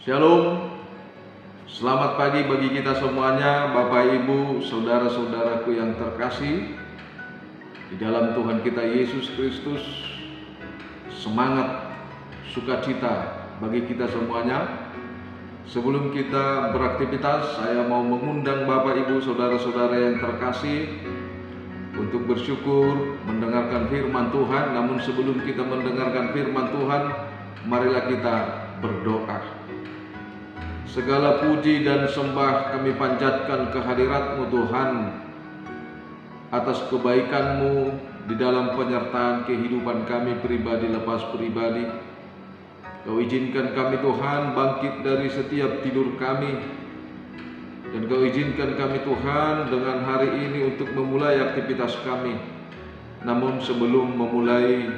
Shalom, selamat pagi bagi kita semuanya, Bapak Ibu, saudara-saudaraku yang terkasih di dalam Tuhan kita Yesus Kristus. Semangat, sukacita bagi kita semuanya. Sebelum kita beraktivitas, saya mau mengundang Bapak Ibu, saudara-saudara yang terkasih untuk bersyukur mendengarkan firman Tuhan. Namun sebelum kita mendengarkan firman Tuhan, marilah kita berdoa. Segala puji dan sembah kami panjatkan kehadirat-Mu Tuhan, atas kebaikan-Mu di dalam penyertaan kehidupan kami pribadi lepas pribadi. Kau izinkan kami Tuhan bangkit dari setiap tidur kami, dan Kau izinkan kami Tuhan dengan hari ini untuk memulai aktivitas kami. Namun sebelum memulai,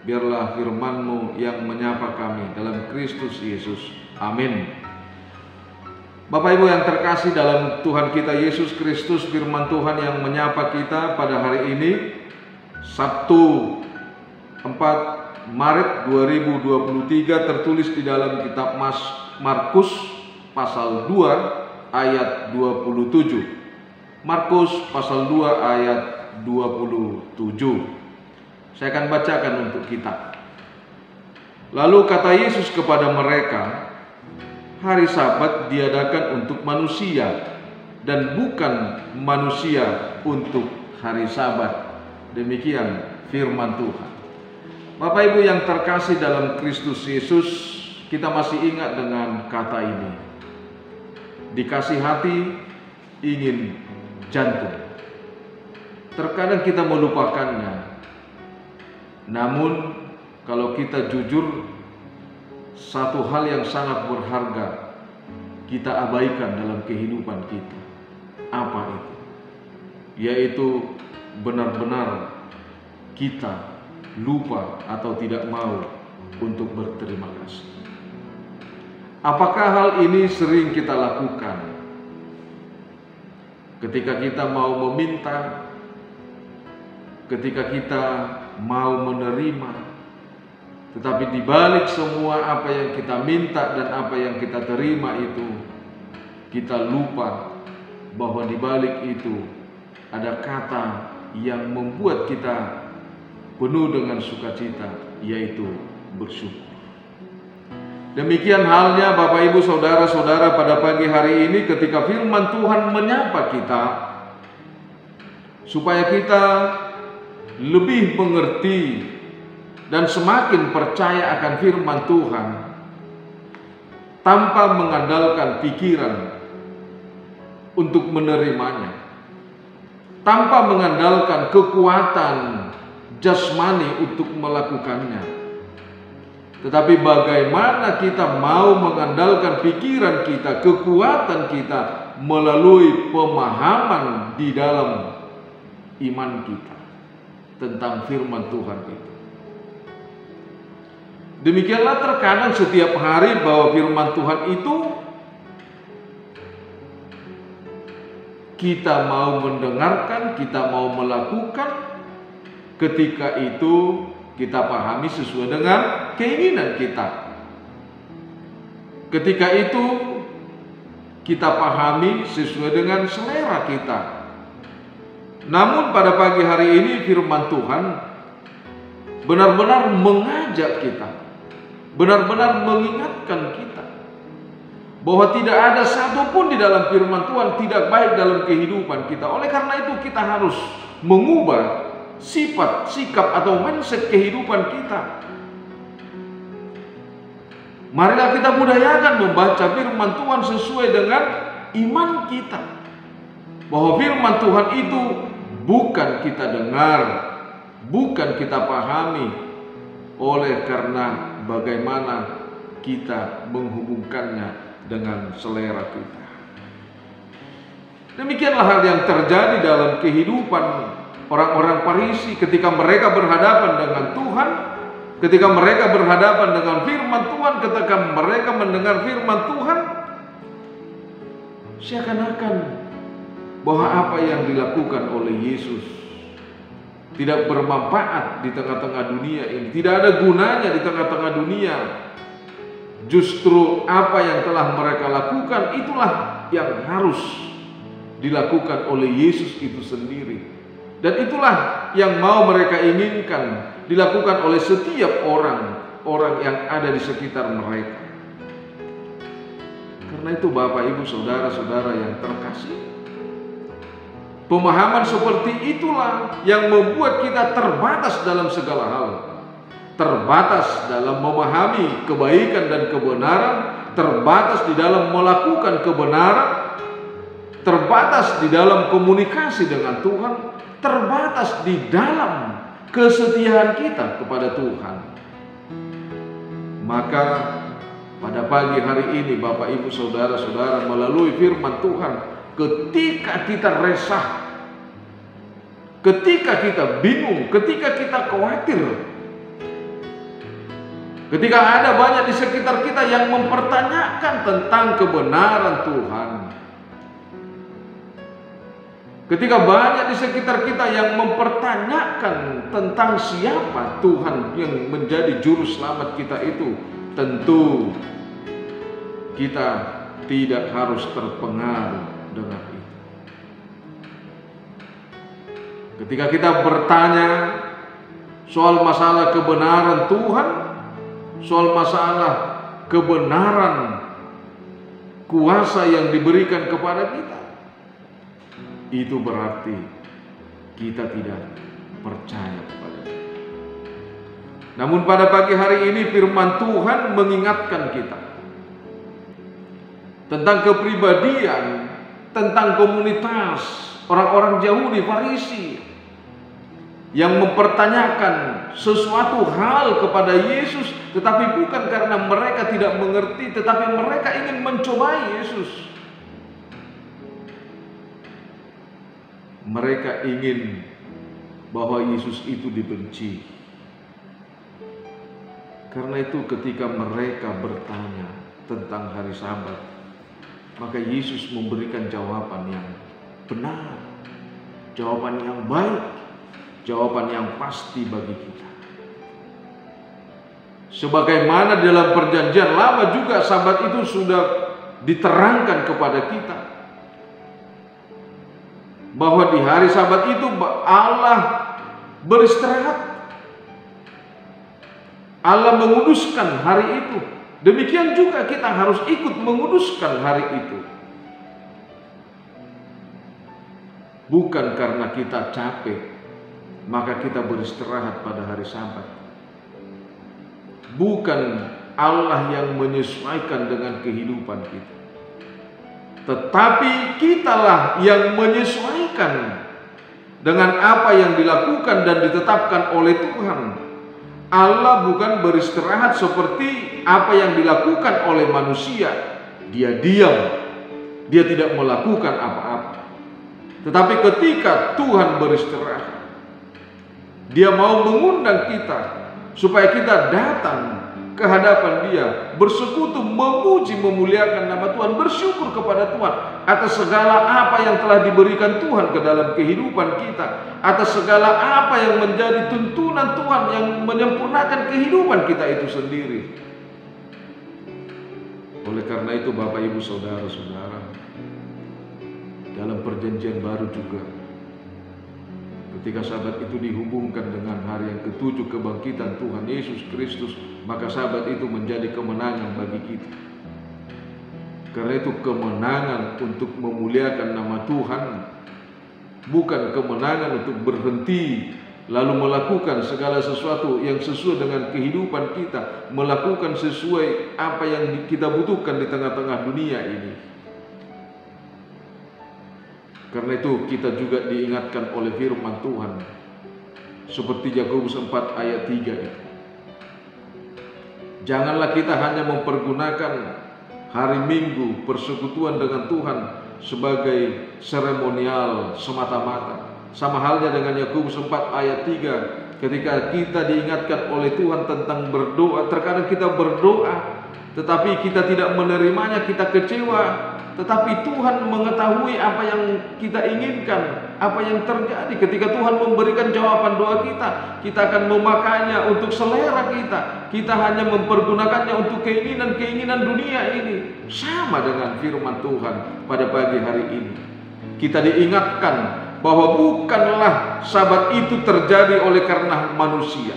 biarlah firman-Mu yang menyapa kami dalam Kristus Yesus. Amin. Bapak Ibu yang terkasih dalam Tuhan kita Yesus Kristus, firman Tuhan yang menyapa kita pada hari ini, Sabtu 4 Maret 2023, tertulis di dalam kitab Markus pasal 2 ayat 27. Markus pasal 2 ayat 27. Saya akan bacakan untuk kita. Lalu kata Yesus kepada mereka, hari Sabat diadakan untuk manusia dan bukan manusia untuk hari Sabat. Demikian firman Tuhan. Bapak Ibu yang terkasih dalam Kristus Yesus, kita masih ingat dengan kata ini. Dikasih hati, ingin jantung. Terkadang kita melupakannya. Namun kalau kita jujur, satu hal yang sangat berharga kita abaikan dalam kehidupan kita. Apa itu? Yaitu benar-benar kita lupa atau tidak mau untuk berterima kasih. Apakah hal ini sering kita lakukan? Ketika kita mau meminta, ketika kita mau menerima, tetapi di balik semua apa yang kita minta dan apa yang kita terima itu, kita lupa bahwa di balik itu ada kata yang membuat kita penuh dengan sukacita, yaitu bersyukur. Demikian halnya Bapak Ibu saudara-saudara pada pagi hari ini ketika firman Tuhan menyapa kita, supaya kita lebih mengerti dan semakin percaya akan firman Tuhan tanpa mengandalkan pikiran untuk menerimanya, tanpa mengandalkan kekuatan jasmani untuk melakukannya, tetapi bagaimana kita mau mengandalkan pikiran kita, kekuatan kita melalui pemahaman di dalam iman kita tentang firman Tuhan itu. Demikianlah terkadang setiap hari bahwa firman Tuhan itu kita mau mendengarkan, kita mau melakukan, ketika itu kita pahami sesuai dengan keinginan kita. Ketika itu kita pahami sesuai dengan selera kita. Namun pada pagi hari ini firman Tuhan benar-benar mengajak kita, benar-benar mengingatkan kita bahwa tidak ada satupun di dalam firman Tuhan tidak baik dalam kehidupan kita. Oleh karena itu kita harus mengubah sifat, sikap atau mindset kehidupan kita. Marilah kita budayakan membaca firman Tuhan sesuai dengan iman kita, bahwa firman Tuhan itu bukan kita dengar, bukan kita pahami, oleh karena bagaimana kita menghubungkannya dengan selera kita. Demikianlah hal yang terjadi dalam kehidupan orang-orang Farisi ketika mereka berhadapan dengan Tuhan, ketika mereka berhadapan dengan firman Tuhan, ketika mereka mendengar firman Tuhan, seakan-akan bahwa apa yang dilakukan oleh Yesus tidak bermanfaat di tengah-tengah dunia ini, tidak ada gunanya di tengah-tengah dunia. Justru apa yang telah mereka lakukan itulah yang harus dilakukan oleh Yesus itu sendiri. Dan itulah yang mau mereka inginkan dilakukan oleh setiap orang yang ada di sekitar mereka. Karena itu Bapak, Ibu, Saudara-saudara yang terkasih, pemahaman seperti itulah yang membuat kita terbatas dalam segala hal. Terbatas dalam memahami kebaikan dan kebenaran, terbatas di dalam melakukan kebenaran, terbatas di dalam komunikasi dengan Tuhan, terbatas di dalam kesetiaan kita kepada Tuhan. Maka pada pagi hari ini Bapak, Ibu, Saudara-saudara, melalui firman Tuhan, ketika kita resah, ketika kita bingung, ketika kita khawatir, ketika ada banyak di sekitar kita yang mempertanyakan tentang kebenaran Tuhan, ketika banyak di sekitar kita yang mempertanyakan tentang siapa Tuhan yang menjadi juru selamat kita itu, tentu kita tidak harus terpengaruh dengan itu. Ketika kita bertanya soal masalah kebenaran Tuhan, soal masalah kebenaran kuasa yang diberikan kepada kita, itu berarti kita tidak percaya kepada Dia. Namun pada pagi hari ini firman Tuhan mengingatkan kita tentang kepribadian, tentang komunitas orang-orang Yahudi Farisi yang mempertanyakan sesuatu hal kepada Yesus, tetapi bukan karena mereka tidak mengerti, tetapi mereka ingin mencobai Yesus. Mereka ingin bahwa Yesus itu dibenci. Karena itu ketika mereka bertanya tentang hari Sabat, maka Yesus memberikan jawaban yang benar, jawaban yang baik, jawaban yang pasti bagi kita. Sebagaimana dalam perjanjian lama juga Sabat itu sudah diterangkan kepada kita, bahwa di hari Sabat itu Allah beristirahat, Allah menguduskan hari itu. Demikian juga kita harus ikut menguduskan hari itu. Bukan karena kita capek maka kita beristirahat pada hari Sabat. Bukan Allah yang menyesuaikan dengan kehidupan kita, tetapi kitalah yang menyesuaikan dengan apa yang dilakukan dan ditetapkan oleh Tuhan. Allah bukan beristirahat seperti apa yang dilakukan oleh manusia. Dia diam, dia tidak melakukan apa-apa. Tetapi ketika Tuhan beristirahat, Dia mau mengundang kita supaya kita datang ke hadapan Dia, bersekutu, memuji, memuliakan nama Tuhan, bersyukur kepada Tuhan atas segala apa yang telah diberikan Tuhan ke dalam kehidupan kita, atas segala apa yang menjadi tuntunan Tuhan yang menyempurnakan kehidupan kita itu sendiri. Oleh karena itu Bapak, Ibu, Saudara-saudara, dalam perjanjian baru juga, ketika Sabat itu dihubungkan dengan hari yang ke-7 kebangkitan Tuhan Yesus Kristus, maka Sabat itu menjadi kemenangan bagi kita. Karena itu kemenangan untuk memuliakan nama Tuhan, bukan kemenangan untuk berhenti lalu melakukan segala sesuatu yang sesuai dengan kehidupan kita, melakukan sesuai apa yang kita butuhkan di tengah-tengah dunia ini. Karena itu kita juga diingatkan oleh firman Tuhan seperti Yakobus 4 ayat 3 itu. Janganlah kita hanya mempergunakan hari Minggu persekutuan dengan Tuhan sebagai seremonial semata-mata. Sama halnya dengan Yakobus 4 ayat 3, ketika kita diingatkan oleh Tuhan tentang berdoa, terkadang kita berdoa tetapi kita tidak menerimanya, kita kecewa. tetapi Tuhan mengetahui apa yang kita inginkan, apa yang terjadi. Ketika Tuhan memberikan jawaban doa kita, kita akan memakainya untuk selera kita. Kita hanya mempergunakannya untuk keinginan-keinginan dunia ini. Sama dengan firman Tuhan pada pagi hari ini. Kita diingatkan bahwa bukanlah Sabat itu terjadi oleh karena manusia,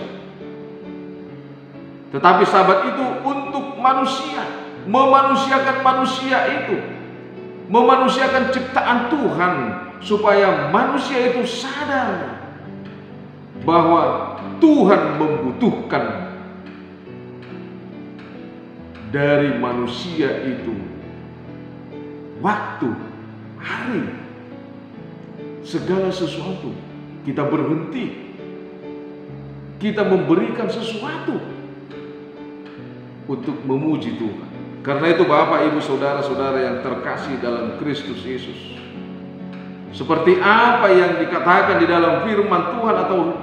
tetapi Sabat itu untuk manusia, memanusiakan manusia itu, memanusiakan ciptaan Tuhan, supaya manusia itu sadar bahwa Tuhan membutuhkan dari manusia itu waktu, hari, segala sesuatu. Kita berhenti, kita memberikan sesuatu untuk memuji Tuhan. Karena itu Bapak, Ibu, Saudara-saudara yang terkasih dalam Kristus Yesus, seperti apa yang dikatakan di dalam firman Tuhan atau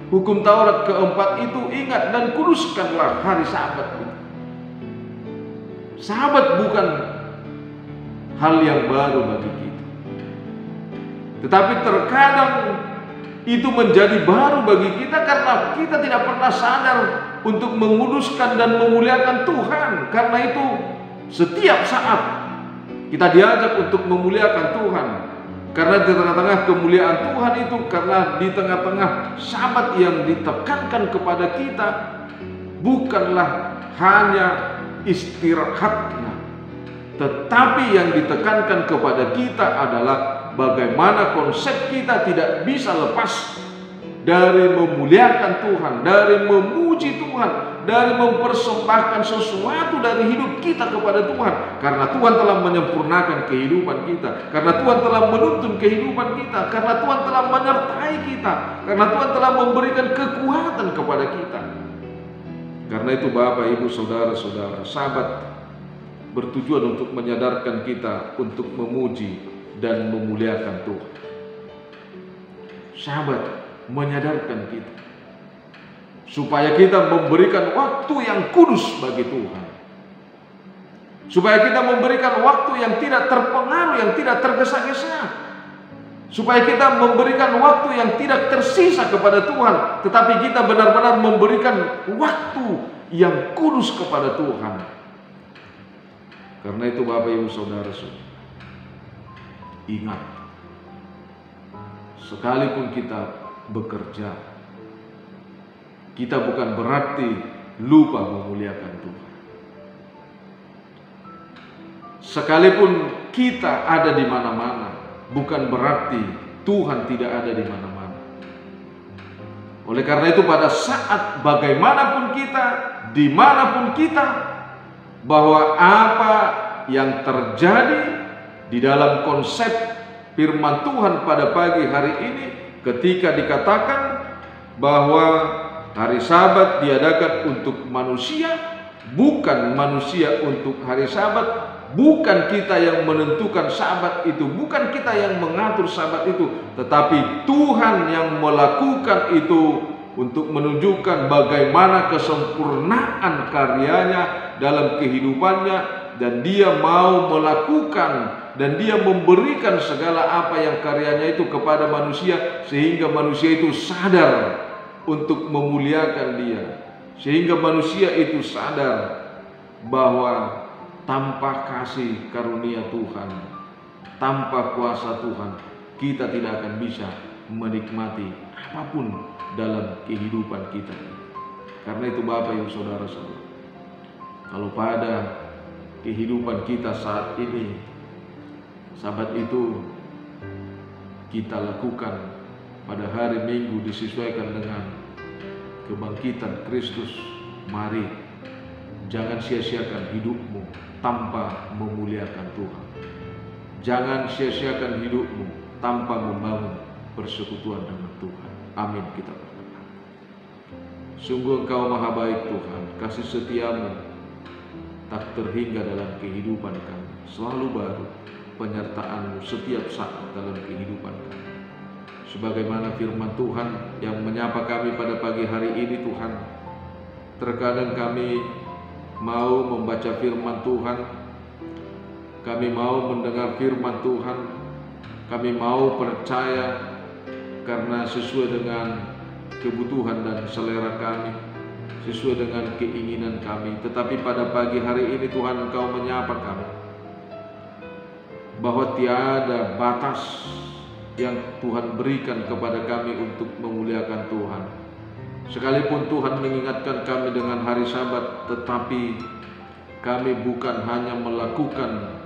hukum Taurat keempat itu, ingat dan kuduskanlah hari Sabat itu. Sabat bukan hal yang baru bagi kita, tetapi terkadang itu menjadi baru bagi kita karena kita tidak pernah sadar untuk menguduskan dan memuliakan Tuhan. Karena itu setiap saat kita diajak untuk memuliakan Tuhan. Karena di tengah-tengah kemuliaan Tuhan itu, karena di tengah-tengah Sabat yang ditekankan kepada kita bukanlah hanya istirahatnya, tetapi yang ditekankan kepada kita adalah bagaimana konsep kita tidak bisa lepas dari memuliakan Tuhan, dari memuji Tuhan, dari mempersembahkan sesuatu dari hidup kita kepada Tuhan. Karena Tuhan telah menyempurnakan kehidupan kita, karena Tuhan telah menuntun kehidupan kita, karena Tuhan telah menyertai kita, karena Tuhan telah memberikan kekuatan kepada kita. Karena itu Bapak, Ibu, Saudara-saudara, Sabat bertujuan untuk menyadarkan kita untuk memuji dan memuliakan Tuhan. Sabat menyadarkan kita supaya kita memberikan waktu yang kudus bagi Tuhan, supaya kita memberikan waktu yang tidak terpengaruh, yang tidak tergesa-gesa, supaya kita memberikan waktu yang tidak tersisa kepada Tuhan, tetapi kita benar-benar memberikan waktu yang kudus kepada Tuhan. Karena itu Bapak, Ibu, Saudara-saudara, ingat, sekalipun kita bekerja, kita bukan berarti lupa memuliakan Tuhan. Sekalipun kita ada di mana-mana, bukan berarti Tuhan tidak ada di mana-mana. Oleh karena itu pada saat bagaimanapun kita, dimanapun kita, bahwa apa yang terjadi di dalam konsep firman Tuhan pada pagi hari ini, ketika dikatakan bahwa hari Sabat diadakan untuk manusia, bukan manusia untuk hari Sabat, bukan kita yang menentukan Sabat itu, bukan kita yang mengatur Sabat itu, tetapi Tuhan yang melakukan itu untuk menunjukkan bagaimana kesempurnaan karyanya dalam kehidupannya, dan dia mau melakukan dan dia memberikan segala apa yang karyanya itu kepada manusia, sehingga manusia itu sadar untuk memuliakan dia, sehingga manusia itu sadar bahwa tanpa kasih karunia Tuhan, tanpa kuasa Tuhan, kita tidak akan bisa menikmati apapun dalam kehidupan kita. Karena itu Bapak, Ibu, Saudara-saudara, kalau pada kehidupan kita saat ini Sabat itu kita lakukan pada hari Minggu disesuaikan dengan kebangkitan Kristus, mari jangan sia-siakan hidupmu tanpa memuliakan Tuhan. Jangan sia-siakan hidupmu tanpa membangun persekutuan dengan Tuhan. Amin. Kita berdoa. Sungguh Engkau maha baik Tuhan, kasih setiamu tak terhingga dalam kehidupan kami, selalu baru penyertaan-Mu setiap saat dalam kehidupan kami. Sebagaimana firman Tuhan yang menyapa kami pada pagi hari ini Tuhan, terkadang kami mau membaca firman Tuhan, Kami mau mendengar firman Tuhan. Kami mau percaya karena sesuai dengan kebutuhan dan selera kami, sesuai dengan keinginan kami. Tetapi pada pagi hari ini Tuhan, Engkau menyapa kami bahwa tiada batas yang Tuhan berikan kepada kami untuk memuliakan Tuhan. Sekalipun Tuhan mengingatkan kami dengan hari Sabat, tetapi kami bukan hanya melakukan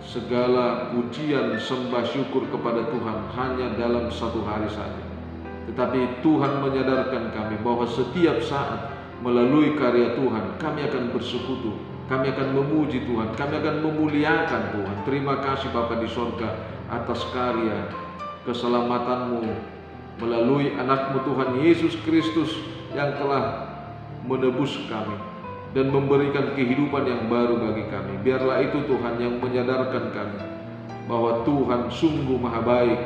segala pujian sembah syukur kepada Tuhan hanya dalam satu hari saja, tetapi Tuhan menyadarkan kami bahwa setiap saat melalui karya Tuhan kami akan bersekutu, kami akan memuji Tuhan, kami akan memuliakan Tuhan. Terima kasih Bapa di surga atas karya keselamatan-Mu melalui anak-Mu Tuhan Yesus Kristus yang telah menebus kami dan memberikan kehidupan yang baru bagi kami. Biarlah itu Tuhan yang menyadarkan kami bahwa Tuhan sungguh maha baik,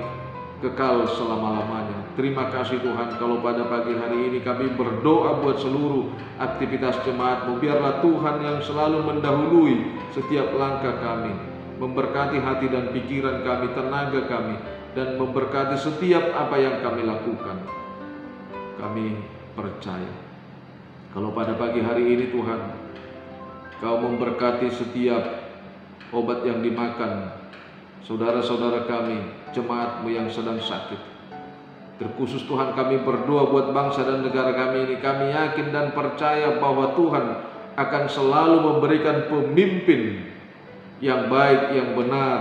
kekal selama-lamanya. Terima kasih Tuhan, kalau pada pagi hari ini kami berdoa buat seluruh aktivitas jemaat-Mu. Biarlah Tuhan yang selalu mendahului setiap langkah kami, memberkati hati dan pikiran kami, tenaga kami, dan memberkati setiap apa yang kami lakukan. Kami percaya kalau pada pagi hari ini Tuhan, Kau memberkati setiap obat yang dimakan saudara-saudara kami, jemaat-Mu yang sedang sakit. Terkhusus Tuhan, kami berdoa buat bangsa dan negara kami ini. Kami yakin dan percaya bahwa Tuhan akan selalu memberikan pemimpin yang baik, yang benar,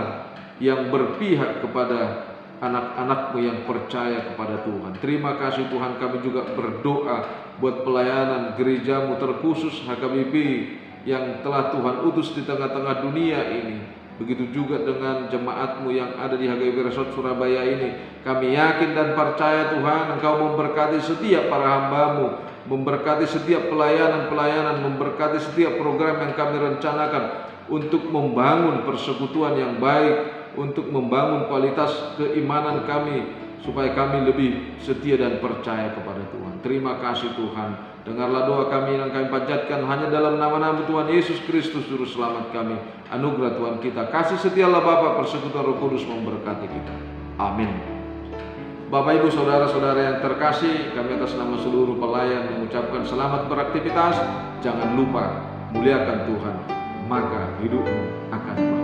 yang berpihak kepada anak-anak-Mu yang percaya kepada Tuhan. Terima kasih Tuhan, kami juga berdoa buat pelayanan gereja-Mu, terkhusus HKBP yang telah Tuhan utus di tengah-tengah dunia ini. Begitu juga dengan jemaat-Mu yang ada di HKBP Resort Surabaya ini. Kami yakin dan percaya Tuhan, Engkau memberkati setiap para hamba-Mu, memberkati setiap pelayanan-pelayanan, memberkati setiap program yang kami rencanakan untuk membangun persekutuan yang baik, untuk membangun kualitas keimanan kami, supaya kami lebih setia dan percaya kepada Tuhan. Terima kasih Tuhan, dengarlah doa kami yang kami panjatkan hanya dalam nama-Nama Tuhan Yesus Kristus Juru Selamat kami. Anugerah Tuhan kita, kasih setialah Bapa, persekutuan Roh Kudus memberkati kita. Amin. Bapak Ibu saudara-saudara yang terkasih, kami atas nama seluruh pelayan mengucapkan selamat beraktivitas. Jangan lupa muliakan Tuhan, maka hidupmu akan bahagia.